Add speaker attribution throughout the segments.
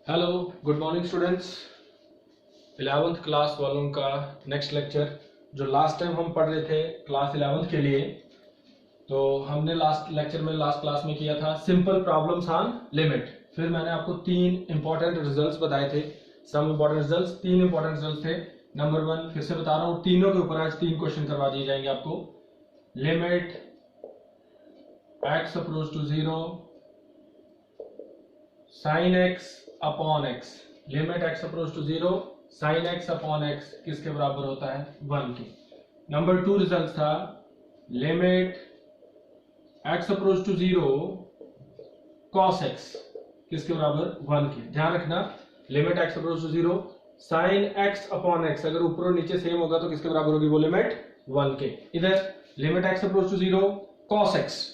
Speaker 1: Hello, good morning students. 11th class वालों का next lecture जो लास्ट टाइम हम पढ़ रहे थे क्लास 11th के लिए। तो हमने लास्ट क्लास में किया था सिंपल प्रॉब्लम्स ऑन लिमिट। फिर मैंने आपको तीन इंपॉर्टेंट रिजल्ट्स बताए थे। सम इंपॉर्टेंट रिजल्ट्स, तीन इंपॉर्टेंट रिजल्ट्स थे। नंबर 1 फिर से बता रहा हूँ, तीनों के ऊपर आज तीन क्वेश्चन करवा दिए जाएंगे आपको। Limit x approach to 0 sin x upon x। Limit x approach to 0 sin x upon x किसके बराबर होता है? 1 के। नंबर 2 रिजल्ट था limit x approach to 0 cos x किसके बराबर? 1 के। ध्यान रखना, limit x approach to 0 sin x upon x अगर ऊपर और नीचे सेम होगा तो किसके बराबर होगी वो लिमिट? 1 के। इधर limit x approach to 0 cos x,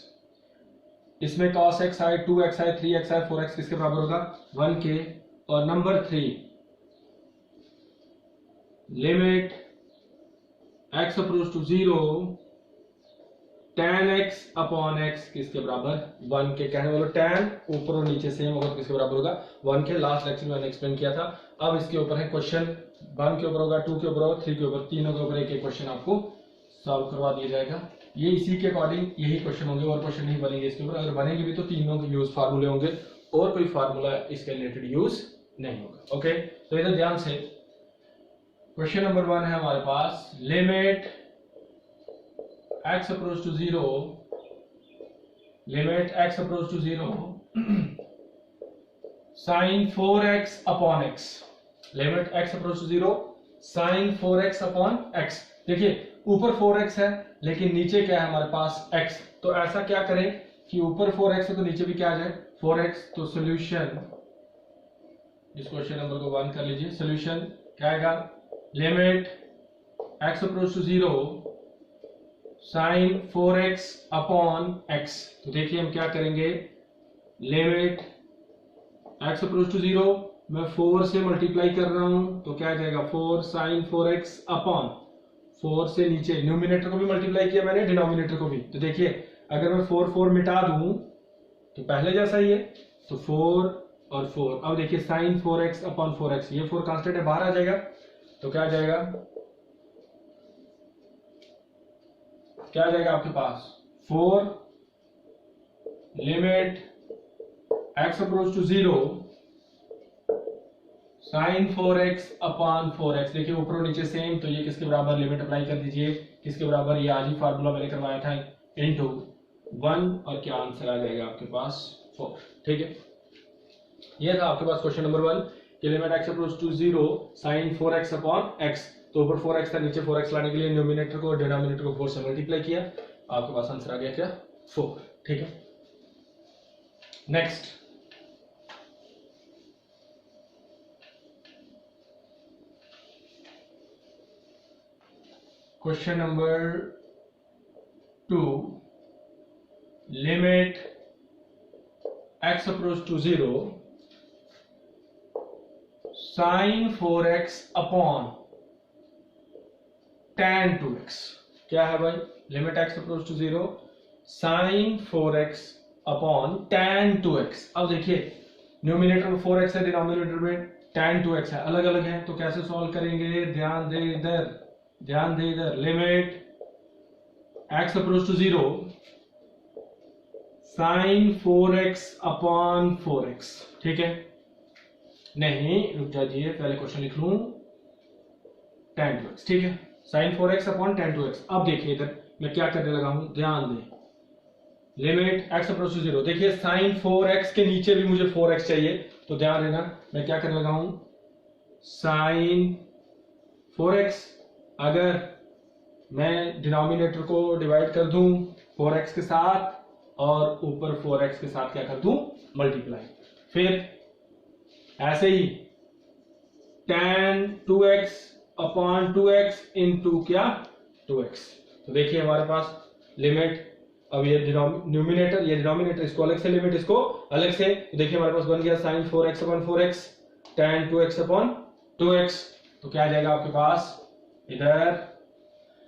Speaker 1: इसमें cos x आए, 2x आए, 3x आए, 4x किसके बराबर होगा? 1 के। और number 3 limit x approach to 0 tan x upon x किसके बराबर? 1 के। कहने वालों tan ऊपर और नीचे सेम होगा तो किसके बराबर होगा? 1 के। लास्ट लेक्चर में मैंने एक्सप्लेन किया था। अब इसके ऊपर है क्वेश्चन, 1 के ऊपर होगा, 2 के ऊपर होगा, 3 के ऊपर, तीनों के ऊपर एक एक क्वेश्चन आपको सॉल्व करवा दिया जाएगा। ये इसी के अकॉर्डिंग यही क्वेश्चन होंगे, और क्वेश्चन नहीं बनेंगे इसके ऊपर। अगर बनेंगे भी तो तीनों के यूज फार्मूले होंगे और कोई फार्मूला इसके रिलेटेड यूज नहीं होगा। ओके, तो इधर ध्यान से क्वेश्चन नंबर 1 है हमारे पास, limit x approach to 0 limit x approach to 0 sin 4x upon x। Limit x approach to 0 sin 4x upon x। देखिए ऊपर 4x है लेकिन नीचे क्या है हमारे पास? x। तो ऐसा क्या करें कि ऊपर 4x है तो नीचे भी क्या आ जाए? 4x। तो सॉल्यूशन, इस क्वेश्चन नंबर को 1 कर लीजिए। सॉल्यूशन क्या आएगा? Limit x approach to 0 sin 4x upon x। तो देखिए हम क्या करेंगे, लिमिट x अप्रोच टू 0 मैं 4 से मल्टीप्लाई कर रहा हूं तो क्या आ जाएगा? 4 sin 4x अपॉन 4 से नीचे न्यूमिनेटर को भी मल्टीप्लाई किया मैंने, डिनोमिनेटर को भी। तो देखिए अगर मैं 4 मिटा दूं तो पहले जैसा ही है, तो 4 और 4। अब देखिए sin 4x अपॉन 4x, ये 4 कांस्टेंट है, बाहर आ जाएगा। तो क्या आ जाएगा? क्या आ जाएगा आपके पास? 4 limit x approach to 0 sin 4x upon 4x। देखिए ऊपर और नीचे सेम, तो ये किसके बराबर? लिमिट अप्लाई कर दीजिए, किसके बराबर? ये आज ही फार्मूला मैंने करवाया था, इनटू 1, और क्या आंसर आ जाएगा आपके पास? 4। ठीक है, ये था आपके पास क्वेश्चन नंबर 1 कि limit x approach to 0 sin 4x upon x। तो ऊपर 4x था, नीचे 4x लाने के लिए न्यूमिनेटर को और डिनोमिनेटर को 4 से मल्टीप्लाई किया, आपके पास आंसर आ गया क्या? 4। ठीक है, next question number 2, limit x approach to 0 sin 4x upon tan 2x। क्या है भाई? Limit x approach to 0 sin 4x upon tan 2x। अब देखिए न्यूमिनेटर में 4x है, डिनोमिनेटर में tan 2x है, अलग अलग है, तो कैसे सॉल्व करेंगे? ध्यान दे इधर, ध्यान दे इधर। Limit x approach to 0 sin 4x upon 4x। ठीक है, नहीं रुक जाइए, पहले क्वेश्चन लिख लूं, tan 2x। ठीक है, sin 4x upon tan 2x। अब देखिए इधर मैं क्या करने लगा हूं, ध्यान दें। लिमिट x अप्रोच टू 0, देखिए sin 4x के नीचे भी मुझे 4x चाहिए, तो ध्यान देना मैं क्या करने लगा हूं, sin 4x। अगर मैं डिनोमिनेटर को डिवाइड कर दूं 4x के साथ और ऊपर 4x के साथ क्या कर दूं? मल्टीप्लाई। फिर ऐसे ही tan 2x upon 2x into क्या? 2x। तो देखिए हमारे पास लिमिट, अब ये न्यूमिनेटर, ये डिनोमिनेटर, इसको अलग से, लिमिट इसको अलग से। तो देखिए हमारे पास बन गया sin 4x upon 4x tan 2x upon 2x। तो क्या आ जाएगा आपके पास? इधर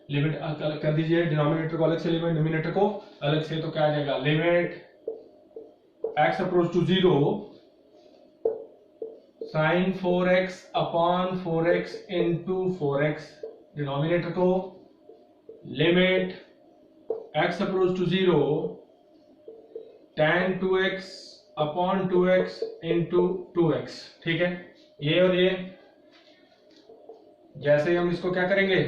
Speaker 1: लिमिट अलग कर दीजिए, डिनोमिनेटर को अलग से, लिमिट न्यूमिनेटर को अलग से। तो क्या आ जाएगा? Limit x approach to 0 sine 4x upon 4x into 4x, denominator को limit x approach to 0 tan 2x upon 2x into 2x, ठीक है। ये और ये जैसे ही हम इसको क्या करेंगे,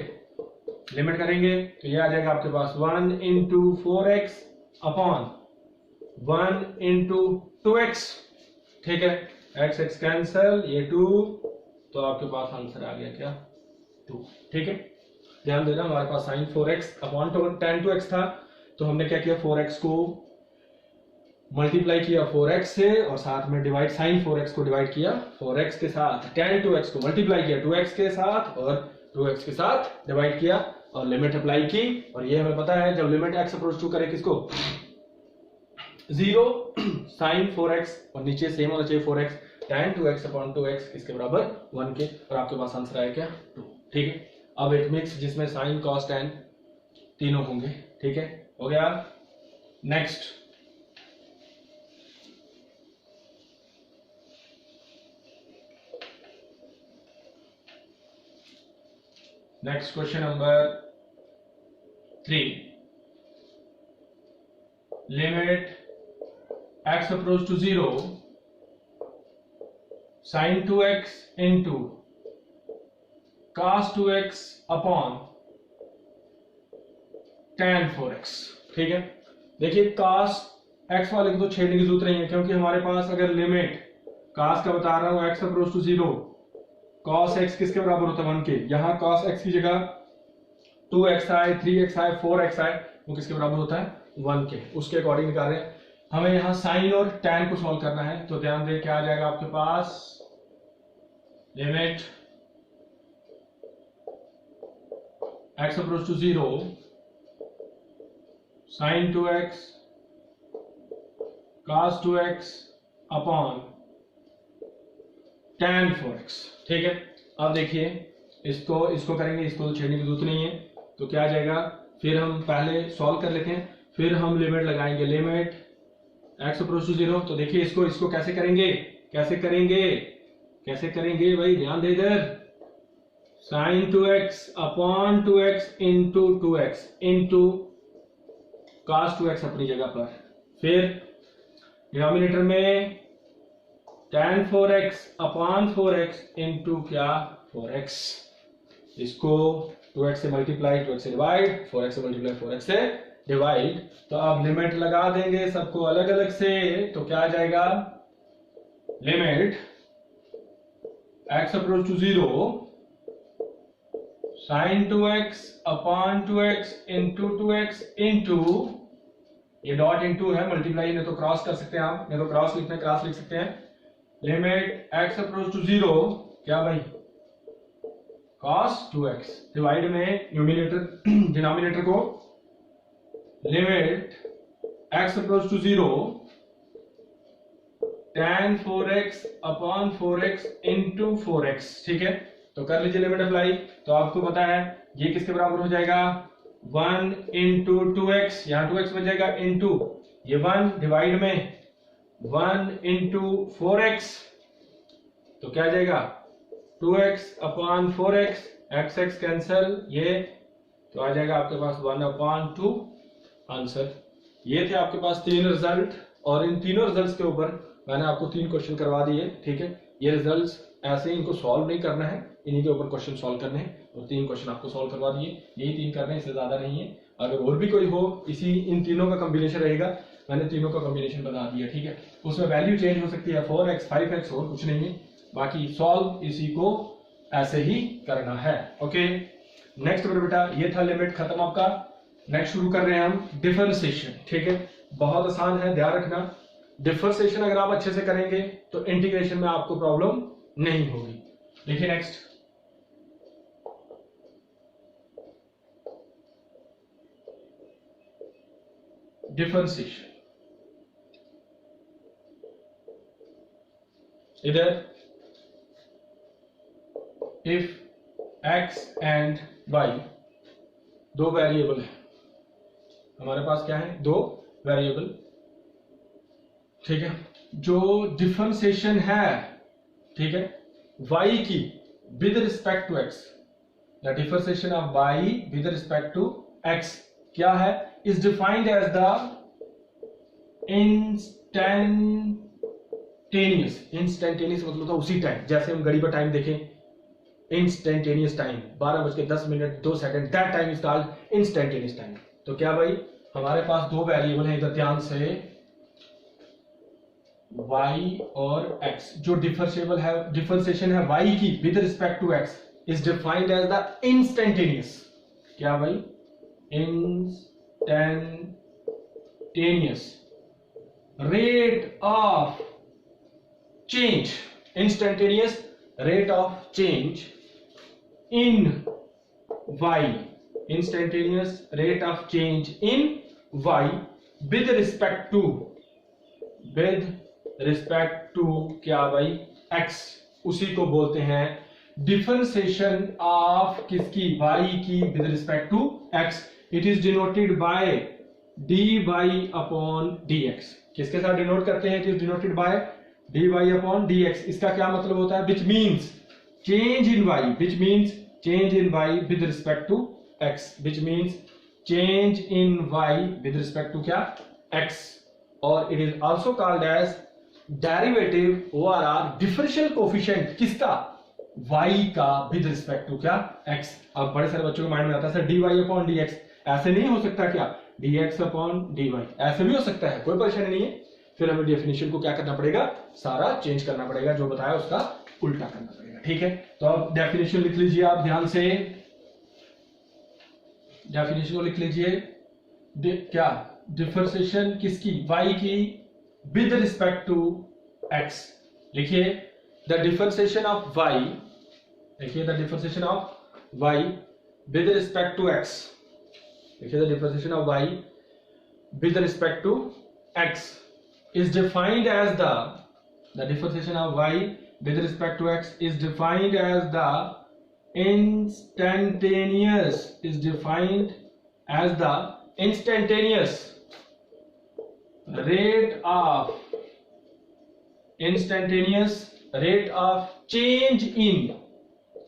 Speaker 1: लिमिट करेंगे, तो ये आ जाएगा आपके पास 1 into 4x upon 1 into 2x, ठीक है। x x कैंसल, ये 2, तो आपके पास आंसर आ गया क्या 2, ठीक है। ध्यान देना, हमारे पास sign 4x upon tan 2x था, तो हमने क्या किया 4x को मल्टीप्लाई किया 4x से और साथ में डिवाइड, साइन 4x को डिवाइड किया 4x के साथ, tan 2x को मल्टीप्लाई किया 2x के साथ और 2x के साथ डिवाइड किया और लिमिट अप्लाई की। और ये हमें पता है जब लिमिट x अप्रोच टू करे किसको 0, साइन 4x और नीचे सेम होना चाहिए 4x, tan 2x upon 2x किसके बराबर 1 के, और आपके पास आंसर आया क्या 2, ठीक है। अब एक मिक्स जिसमें साइन कॉस tan तीनों होंगे, ठीक है, हो गया। Next question number 3, limit x approach to 0 sine 2x into cos 2x upon tan 4x, ठीक है। देखिए cos x वाले को तो छेड़ने की जरूरत नहीं है, क्योंकि हमारे पास अगर लिमिट cos का बता रहा हूं x approach to 0 cos x किसके बराबर होता है 1 के, यहां cos x की जगह 2x आए, 3x आए, 4x आए, वो किसके बराबर होता है 1 के, उसके अकॉर्डिंग निकाल रहे हैं। हमें यहाँ साइन और tan को सॉल्व करना है, तो ध्यान दें क्या आ जाएगा आपके पास, limit x approach to 0 sine 2x cos 2x upon tan 4x, ठीक है। अब देखिए इसको करेंगे, इसको छेड़ने की जरूरत नहीं है, तो क्या आ जाएगा, फिर हम पहले सॉल्व कर लेते हैं, फिर हम लिमिट लगाएंगे, लिमिट x अप्रोच टू 0, तो देखिए इसको कैसे करेंगे भाई, ध्यान दे इधर, sine 2x upon 2x into 2x into cos 2x अपनी जगह पर, फिर डिनोमिनेटर में tan 4x upon 4x into क्या 4x, इसको 2x से मल्टीप्लाई 2x से डिवाइड, 4x से मल्टीप्लाई 4x से डिवाइड, तो अब लिमिट लगा देंगे सबको अलग अलग से, तो क्या आ जाएगा, limit x approach to 0 sine 2x upon 2x into 2x into, ये डॉट इंटू है, मल्टीप्लाई नहीं तो क्रॉस कर सकते हैं आप, नहीं तो क्रॉस लिखना है क्रॉस लिख सकते हैं, लिमिट x अप्रोच टू 0 क्या भाई cos 2x, डिवाइड में न्यूमिनेटर डिनोमिनेटर को limit x approach to 0 tan 4x upon 4x into 4x, ठीक है। तो कर लीजिए लिमिट अप्लाई, तो आपको पता है ये किसके बराबर हो जाएगा 1 इंटू 2x, यहाँ 2x बन जाएगा इंटू ये 1 डिवाइड में 1 इंटू 4x, तो क्या आ जाएगा 2x upon 4x, x x cancel, ये तो आ जाएगा आपके पास 1 अपॉन 2 आंसर। ये थे आपके पास 3 रिजल्ट, और इन तीनों रिजल्ट्स के ऊपर मैंने आपको 3 क्वेश्चन करवा दिए, ठीक है। ये रिजल्ट्स ऐसे ही इनको सॉल्व नहीं करना है, इन्हीं के ऊपर क्वेश्चन सॉल्व करने हैं, और 3 क्वेश्चन आपको सॉल्व करवा दिए, यही 3 करने हैं, इससे ज्यादा नहीं है। अगर और भी कोई हो इसी इन तीनों का कॉम्बिनेशन रहेगा, मैंने तीनों का कॉम्बिनेशन बता दिया, ठीक है। उसमें वैल्यू चेंज हो सकती है 4x 5x और कुछ नहीं है, बाकी सॉल्व इसी को ऐसे ही करना है। ओके, नेक्स्ट बेटा ये था लिमिट खत्म आपका। नेक्स्ट शुरू कर रहे हैं हम डिफरेंशिएशन, ठीक है। बहुत आसान है, ध्यान रखना, डिफरेंशिएशन अगर आप अच्छे से करेंगे तो इंटीग्रेशन में आपको प्रॉब्लम नहीं होगी। देखिए नेक्स्ट, डिफरेंशिएशन, इधर इफ x एंड y दो वेरिएबल है, हमारे पास क्या है, 2 वेरिएबल, ठीक है। जो डिफरेंशिएशन है ठीक है, y की with respect to x, the differentiation of y with respect to x क्या है, is defined as the instantaneous मतलब था उसी टाइम, जैसे हम घड़ी पर टाइम देखें instantaneous time 12:10 that time is called instantaneous time. तो क्या भाई हमारे पास दो वेरिएबल है इधर ध्यान से, y और x, जो डिफरेंशिएशन है y की with respect to x is defined as the instantaneous, क्या भाई instantaneous rate of change, instantaneous rate of change in y, instantaneous rate of change in y with respect to क्या भाई x, उसी को बोलते हैं डिफरेंशिएशन ऑफ किसकी, y की with respect to x। It is denoted by dy upon dx, किसके साथ डिनोट करते हैं, it is denoted by dy upon dx। इसका क्या मतलब होता है, which means change in y, which means change in y with respect to x, which means change in y with respect to क्या x, और it is also called as derivative ORR differential coefficient किसका, y का with respect to क्या x। अब बड़े सारे बच्चों के माइंड में आता है सर dy अपॉन dx, ऐसे नहीं हो सकता क्या, dx अपॉन dy, ऐसे भी हो सकता है, कोई परेशानी नहीं है। फिर हमें डेफिनेशन को क्या करना पड़ेगा, सारा चेंज करना पड़ेगा, जो बताया उसका उल्टा करना पड़ेगा, ठीक है। तो अब डेफिनेशन लिख लीजिए आप ध्यान से, डेफिनेशन को लिख लीजिए, क्या डिफरेंशिएशन किसकी, y की विद रिस्पेक्ट टू x, लिखिए द डिफरेंशिएशन ऑफ y, लिखिए the differentiation of y with respect to x, लिखिए the differentiation of y with respect to x is defined as the differentiation of y with respect to x is defined as the instantaneous, is defined as the instantaneous rate of change in,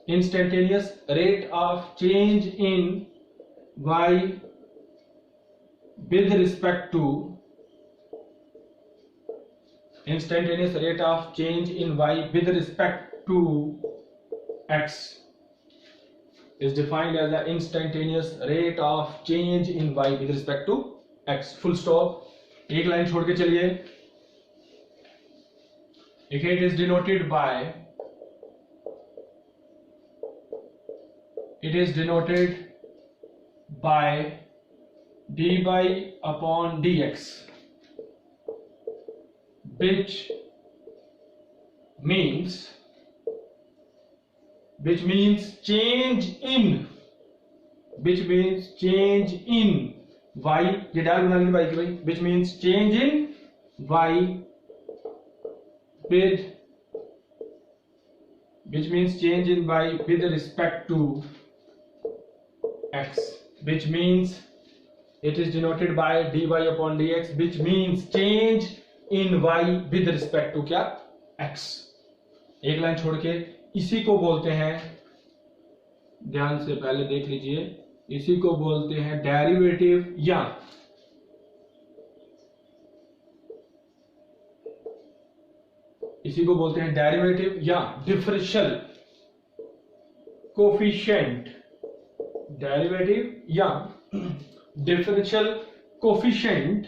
Speaker 1: instantaneous rate of change in y with respect to, instantaneous rate of change in y with respect to x is defined as the instantaneous rate of change in y with respect to x, full stop। एक line छोड़ के चलिए, it is denoted by dy upon dx, which means change in y, ये डाल बना लीजिए y की भाई, which means change in y with respect to x, which means it is denoted by dy upon dx, which means change in y with respect to क्या x। एक line छोड़ के, इसी को बोलते हैं, ध्यान से पहले देख लीजिए, इसी को बोलते हैं डेरिवेटिव या डिफरेंशियल कोफिशिएंट, डेरिवेटिव या differential coefficient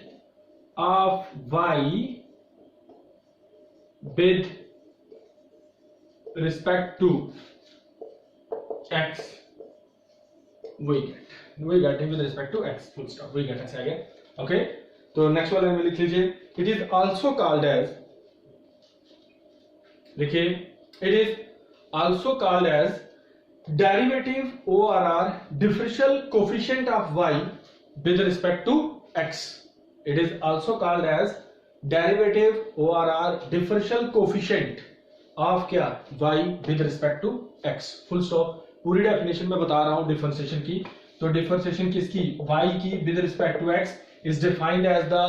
Speaker 1: of y with respect to x, we get with respect to x, full stop, we get ऐसे आ गया, ओके। तो नेक्स्ट वाले में लिख लीजिए, it is also called as, लिखिए it is also called as derivative ORR differential coefficient of y with respect to x, it is also called as derivative ORR differential coefficient of क्या y with respect to x, full stop। पूरी definition में बता रहा हूं differentiation की, तो differentiation किसकी, y की with respect to x is defined as the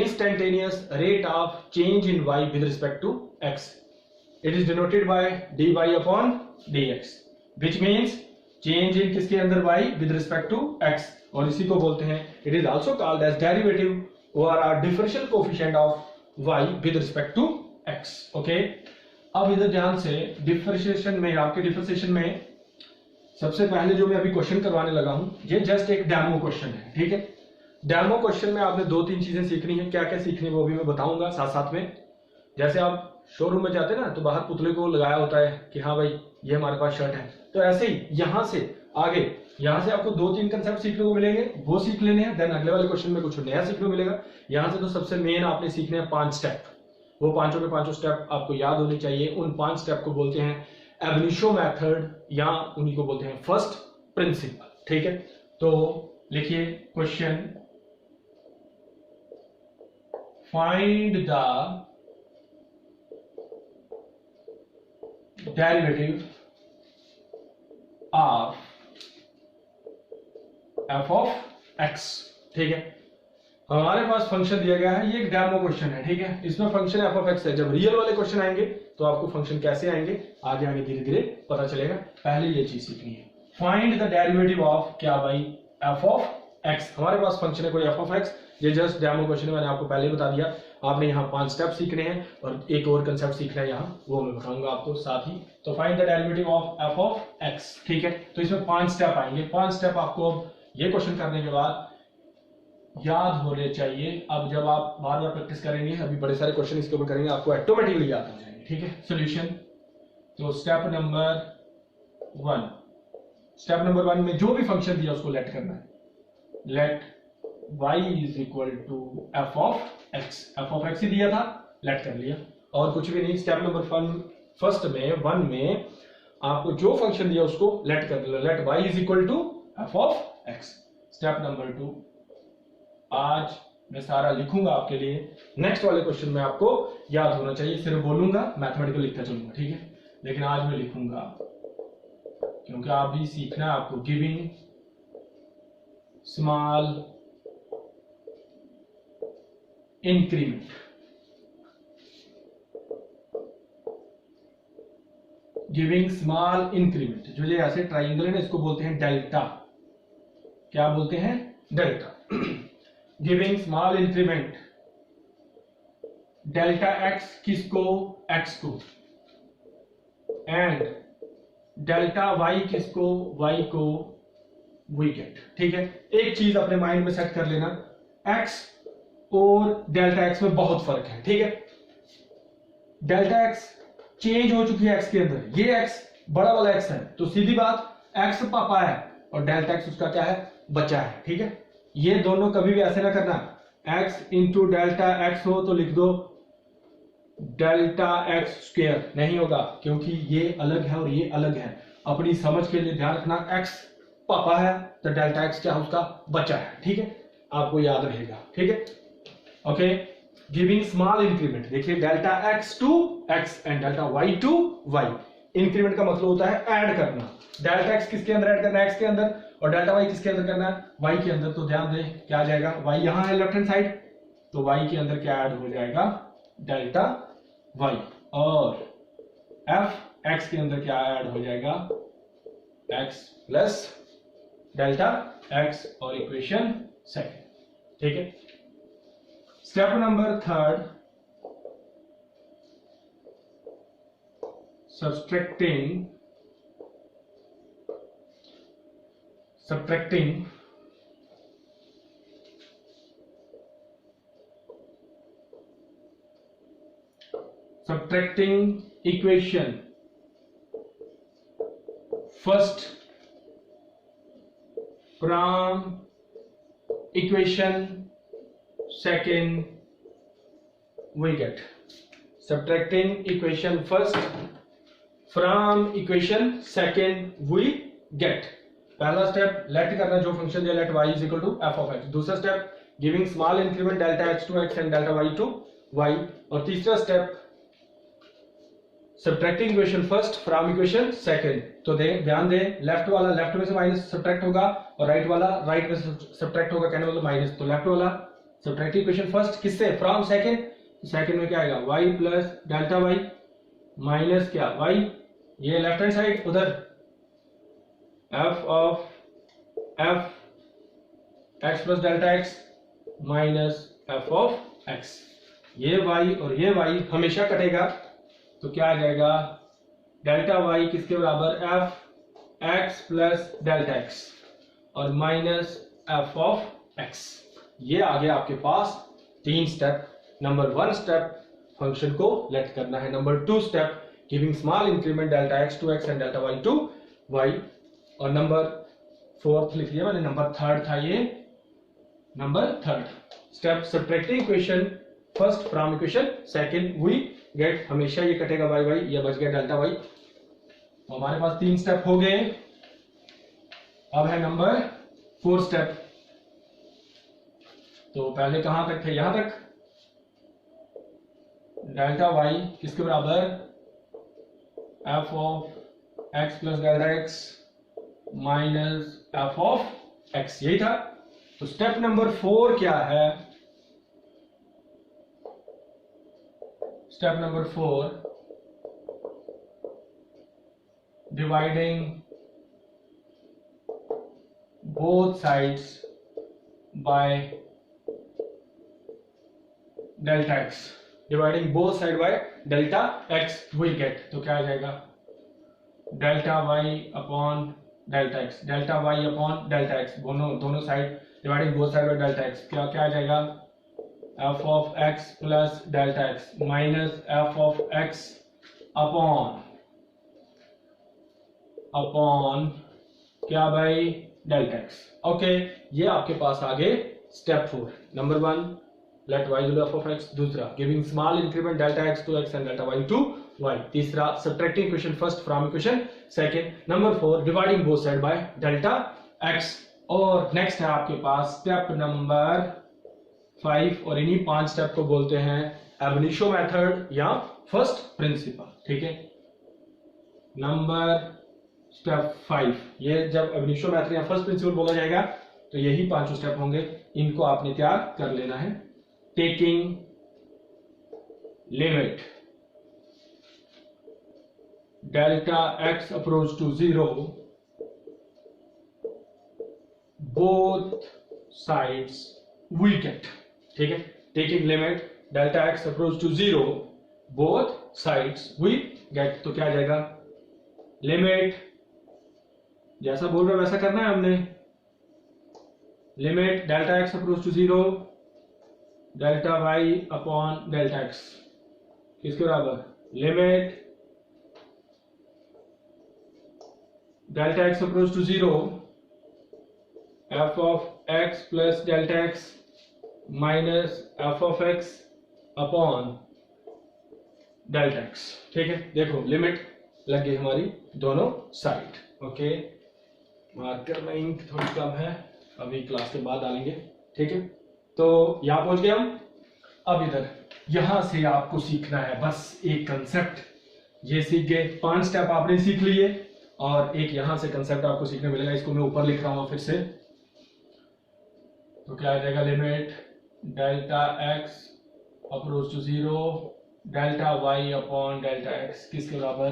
Speaker 1: instantaneous rate of change in y with respect to x, it is denoted by dy upon dx which means change in किसके अंदर y with respect to x, और इसी को बोलते हैं it is also called as derivative और differential coefficient of y with respect to x। Okay, अब इधर ध्यान से डिफरेंशिएशन में, आपके डिफरेंशिएशन में सबसे पहले जो मैं अभी क्वेश्चन करवाने लगा हूं, ये जस्ट एक डेमो क्वेश्चन है, ठीक है। डेमो क्वेश्चन में आपने 2-3 चीजें सीखनी है, क्या क्या सीखनी है वो भी मैं बताऊंगा साथ साथ में। जैसे आप शोरूम में जाते हैं ना, तो बाहर पुतले को लगाया होता है कि हाँ भाई ये हमारे पास शर्ट है, तो ऐसे ही यहां से आगे, यहां से आपको 2-3 कंसेप्ट सीखने को मिलेंगे, वो सीख लेने हैं, देन अगले वाले क्वेश्चन में कुछ नया सीखने को मिलेगा। यहां से तो सबसे मेन आपने सीखने हैं 5 स्टेप, वो पांचों के पांचों स्टेप आपको याद होने चाहिए। उन 5 स्टेप को बोलते हैं एब इनिशियो मेथड, या उन्हीं को बोलते हैं फर्स्ट प्रिंसिपल, ठीक है। तो लिखिए question, find the derivative of F of x, ठीक है। हमारे पास फंक्शन दिया गया है, ये एक डेमो क्वेश्चन है, ठीक है। इसमें फंक्शन एफ ऑफ एक्स है। जब रियल वाले क्वेश्चन आएंगे तो आपको फंक्शन कैसे आएंगे आगे आगे धीरे धीरे पता चलेगा, पहले ये चीज सीखनी है। फाइंड द डेरिवेटिव ऑफ क्या भाई, एफ ऑफ एक्स। हमारे पास फंक्शन है कोई एफ ऑफ एक्स, ये जस्ट डेमो क्वेश्चन है, मैंने आपको पहले बता दिया। आपने यहाँ 5 स्टेप सीखने हैं और एक और कंसेप्ट सीखना है यहाँ, वो मैं बताऊंगा आपको साथ ही। तो find the derivative of F of x, ठीक है। तो इसमें 5 स्टेप आएंगे। 5 स्टेप आपको अब ये क्वेश्चन करने के बाद याद होने चाहिए। अब जब आप बार बार प्रैक्टिस करेंगे, अभी बड़े सारे क्वेश्चन इसके ऊपर करेंगे, आपको ऑटोमेटिकली याद हो जाएंगे, ठीक है। सॉल्यूशन, तो स्टेप नंबर 1, स्टेप नंबर 1 में जो भी फंक्शन दिया उसको लेट करना है। Let y is equal to F of X, F of X ही दिया था, लेट कर लिया, और कुछ भी नहीं। स्टेप नंबर 1 में आपको जो फंक्शन दिया उसको लेट कर दिया, let y is equal to F of X. Step number 2 आज मैं सारा लिखूंगा आपके लिए, नेक्स्ट वाले क्वेश्चन में आपको याद होना चाहिए, सिर्फ बोलूंगा, मैथमेटिकल लिखता चलूंगा, ठीक है। लेकिन आज मैं लिखूंगा क्योंकि आप भी सीखना है आपको। Giving small increment, giving small increment, जो ये ऐसे ट्राइंगल है ना, इसको बोलते हैं डेल्टा। क्या बोलते हैं? Delta. Giving small increment delta x, किसको? एक्स को, एंड डेल्टा वाई किसको? वाई को, वी गेट, ठीक है। एक चीज अपने माइंड में सेट कर लेना, एक्स और डेल्टा एक्स में बहुत फर्क है, ठीक है। डेल्टा एक्स चेंज हो चुकी है एक्स के अंदर, ये एक्स बड़ा वाला एक्स है, तो सीधी बात एक्स पापा है और डेल्टा एक्स उसका क्या है? बच्चा है, ठीक है। ये दोनों कभी भी ऐसे ना करना, एक्स इंटू डेल्टा एक्स हो तो लिख दो डेल्टा एक्स स्क्वायर, नहीं होगा, क्योंकि ये अलग है और ये अलग है। अपनी समझ के लिए ध्यान रखना, एक्स पापा है तो डेल्टा एक्स क्या है? उसका बच्चा है, ठीक है। आपको याद रहेगा, ठीक है। ओके, गिविंग स्मॉल इंक्रीमेंट, देखिए delta X to X and delta Y to Y. Increment का मतलब होता है ऐड करना। डेल्टा एक्स किसके अंदर ऐड करना है? एक्स के अंदर, और डेल्टा वाई किसके अंदर करना है? वाई के अंदर। तो ध्यान दें क्या आ जाएगा, वाई यहां है लेफ्ट हैंड साइड, तो वाई के अंदर क्या ऐड हो जाएगा? डेल्टा वाई, और एफ एक्स के अंदर क्या ऐड हो जाएगा? एक्स प्लस डेल्टा एक्स, और इक्वेशन सेकंड, ठीक है। Step number 3, subtracting equation first from equation second we get, subtracting equation first from equation second we get. पहला स्टेप लेट करना, जो फंक्शन दिया let y is equal to F of X. दूसरा step giving small increment delta X to X and delta Y to Y. और तीसरा step subtracting equation first from equation second. तो ध्यान दें, left वाला लेफ्ट में से माइनस सब्ट्रैक्ट होगा और राइट वाला राइट में से सब्ट्रैक्ट होगा, कहने मतलब माइनस। तो लेफ्ट वाला सब्ट्रैक्टिंग इक्वेशन फर्स्ट किससे? From second. सेकेंड में क्या आएगा? y plus delta Y minus क्या y, ये लेफ्ट हैंड साइड उधर f of f x plus delta x minus f of x, ये y और ये y हमेशा कटेगा तो क्या आ जाएगा डेल्टा y किसके बराबर f x plus delta x और माइनस f ऑफ x। ये आ गया आपके पास 3 स्टेप। नंबर 1 स्टेप फंक्शन को लेट करना है, number 2 step giving small increment delta x to x and delta y to y, और नंबर 4 लिख लिया मैंने, नंबर 3 था ये, number 3 step subtracting equation first from equation second, we get हमेशा ये कटेगा y y, ये बच गया डेल्टा y। तो हमारे पास 3 स्टेप हो गए। अब है नंबर 4 स्टेप। तो पहले कहां तक थे, यहां तक, डेल्टा y किसके बराबर f of x plus delta x minus f of x, यही था। तो स्टेप नंबर 4 क्या है, step number 4 dividing both sides by delta x, dividing both side by delta x we get, तो क्या आ जाएगा delta y upon delta x, delta y upon delta x, दोनों side dividing both side by delta x, क्या क्या आ जाएगा f of x plus delta x minus f of x upon क्या भाई डेल्टा x। ओके, ये आपके पास आ गए step 4। Number 1 let y equal f of x, दूसरा giving small increment delta x to x and delta y to y, तीसरा subtracting equation first from equation second, number 4 dividing both side by delta x, और next है आपके पास step number 5, और इन्हीं 5 step को बोलते हैं एब इनिशियो मेथड या फर्स्ट प्रिंसिपल। ठीक है, नंबर स्टेप 5, ये जब एब इनिशियो मेथड या फर्स्ट प्रिंसिपल बोला जाएगा तो यही 5 स्टेप होंगे, इनको आपने तैयार कर लेना है। Taking limit delta x approach to 0 both sides we get. ठीक है, taking limit delta x approach to 0 both sides we get, तो क्या आ जाएगा लिमिट, जैसा बोल रहा है वैसा करना है हमने, limit delta x approach to 0 delta y upon delta x किसके बराबर, limit delta x approach to 0 f of x plus delta x minus f of x upon delta x। ठीक है, देखो लिमिट लग गई हमारी दोनों साइड। ओके, मार्कर में इंक थोड़ी कम है, अभी क्लास के बाद डालेंगे। ठीक है, तो यहां पहुंच गए हम। अब इधर यहां से आपको सीखना है बस एक कंसेप्ट, ये सीख गए, 5 स्टेप आपने सीख लिए, और एक यहां से कंसेप्ट आपको सीखने मिलेगा, इसको मैं ऊपर लिख रहा हूं फिर से। तो क्या आ जाएगा limit delta x approach to 0 delta y upon delta x किसके बराबर,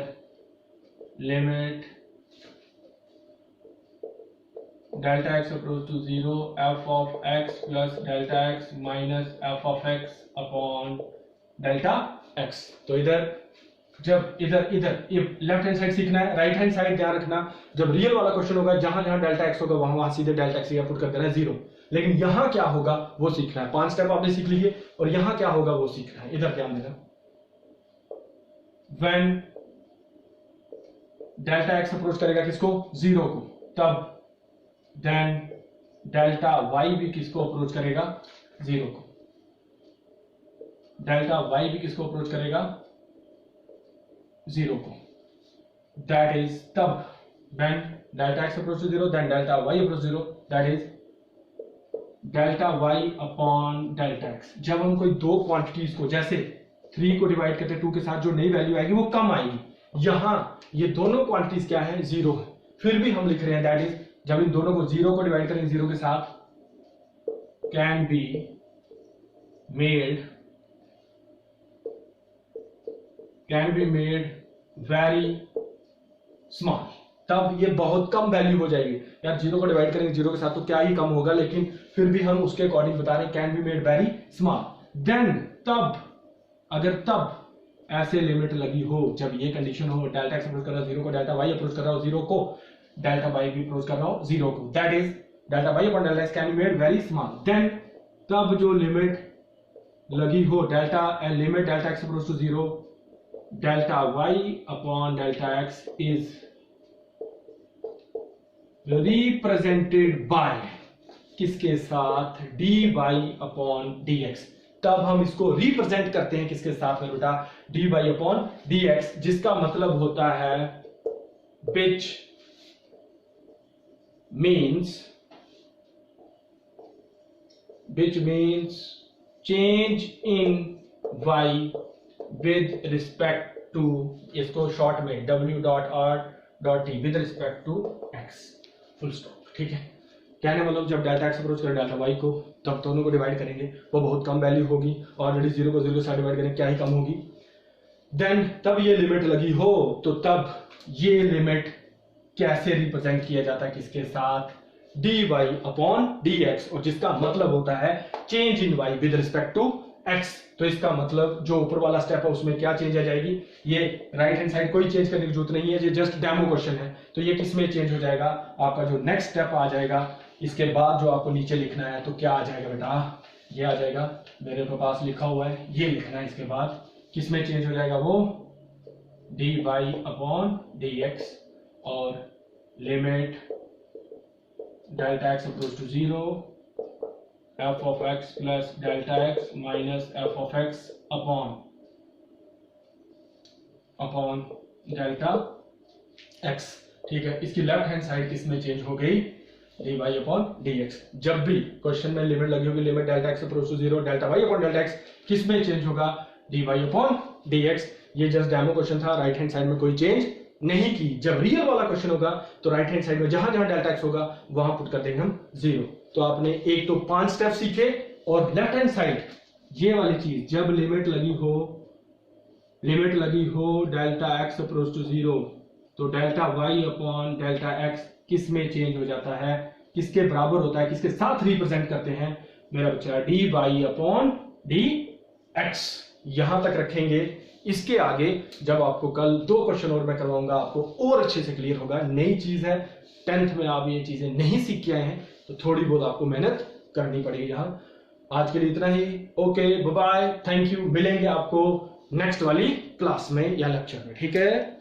Speaker 1: limit delta x approach to 0 f of x plus delta x minus f of x upon delta x। तो इधर जब इधर लेफ्ट हैंड साइड सीखना है, right hand side ध्यान रखना, जब रियल वाला क्वेश्चन होगा जहां जहां डेल्टा x होगा वहां सीधे डेल्टा x पुट कर देना है 0, लेकिन यहां क्या होगा वो सीखना है। 5 स्टेप आपने सीख लिए और यहां क्या होगा वो सीखना है, इधर ध्यान देना। व्हेन डेल्टा x अप्रोच करेगा किसको, 0 को, तब देन डेल्टा y भी किसको अप्रोच करेगा, 0 को, डेल्टा y भी किसको अप्रोच करेगा, 0 को, दैट इज तब when delta x approach to 0 then delta y approach 0, that is delta y upon delta x। जब हम कोई दो क्वांटिटीज को, जैसे 3 को डिवाइड करते 2 के साथ जो नई वैल्यू आएगी वो कम आएगी, यहां ये दोनों क्वांटिटीज क्या है, 0 है, फिर भी हम लिख रहे हैं दैट इज जब इन दोनों को 0 को डिवाइड करेंगे 0 के साथ, can be maid can be made very small, तब ये बहुत कम वैल्यू हो जाएगी यार। जीरो को डिवाइड करेंगे जीरो के साथ तो क्या ही कम होगा, लेकिन फिर भी हम उसके अकॉर्डिंग बता रहे हैं can be made very small. Then तब, अगर तब ऐसे लिमिट लगी हो, जब ये कंडीशन हो, डेल्टा एक्स अप्रोच कर रहा हो जीरो को, डेल्टा वाई अप्रोच कर रहा हो जीरो को, डेल्टा वाई भी अप्रोच कर रहा हो जीरो को, that is delta y upon delta x can be made very small. Then तब जो लिमिट लगी हो delta and limit delta x approach to zero, delta y upon delta x is represented by किसके साथ, dy upon dx। तब हम इसको represent करते हैं किसके साथ में बेटा, dy अपॉन dx, जिसका मतलब होता है which means change in y with respect to, इसको शॉर्ट में w dot r dot t with respect to x, full stop. ठीक है, कहने मतलब जब डेल्टा एक्स अप्रोच करें डेल्टा वाई को, तब दोनों को डिवाइड करेंगे, वो बहुत कम वैल्यू होगी। ऑलरेडी जीरो को जीरो के साथ डिवाइड करें क्या ही कम होगी। देन तब ये लिमिट लगी हो, तो तब ये लिमिट कैसे रिप्रेजेंट किया जाता है किसके साथ, dy अपॉन dx, और जिसका मतलब होता है change in y with respect to x। तो इसका मतलब जो ऊपर वाला स्टेप है उसमें क्या चेंज आ जाएगी, ये राइट हैंड साइड कोई चेंज करने की जरूरत नहीं है, ये जस्ट डेमो क्वेश्चन है। तो ये किस में चेंज हो जाएगा, आपका जो नेक्स्ट स्टेप आ जाएगा इसके बाद जो आपको नीचे लिखना है, तो क्या आ जाएगा बेटा, ये आ जाएगा, मेरे पास लिखा हुआ है, ये लिखना है। इसके बाद किस में चेंज हो जाएगा, वो dy अपॉन dx और लिमिट delta x approach to zero f of x plus delta x minus f of x upon delta x। ठीक है, इसकी लेफ्ट हैंड साइड किस में चेंज हो गई, dy अपॉन dx। जब भी क्वेश्चन में लिमिट लगी होगी, limit delta x approach to zero, delta y upon delta x किस में चेंज होगा, dy अपॉन dx। ये जस्ट डेमो क्वेश्चन था, राइट हैंड साइड में कोई चेंज नहीं की। जब रियल वाला क्वेश्चन होगा तो राइट हैंड साइड में जहां जहां डेल्टा एक्स होगा वहां पुट कर देंगे हम जीरो। तो आपने एक तो 5 स्टेप सीखे, और लेफ्ट हैंड साइड ये वाली चीज, जब लिमिट लगी हो delta x approach to zero, तो delta y upon delta x किस में चेंज हो जाता है, किसके बराबर होता है, किसके साथ रिप्रेजेंट करते हैं मेरा बच्चा, d y upon d x. यहां तक रखेंगे। इसके आगे जब आपको कल 2 क्वेश्चन और मैं करवाऊंगा, आपको और अच्छे से क्लियर होगा। नई चीज है, 10th में आप ये चीजें नहीं सीख के आए हैं, तो थोड़ी बहुत आपको मेहनत करनी पड़ेगी। यहाँ आज के लिए इतना ही। Okay, bye bye, thank you. मिलेंगे आपको नेक्स्ट वाली क्लास में या लेक्चर में, ठीक है।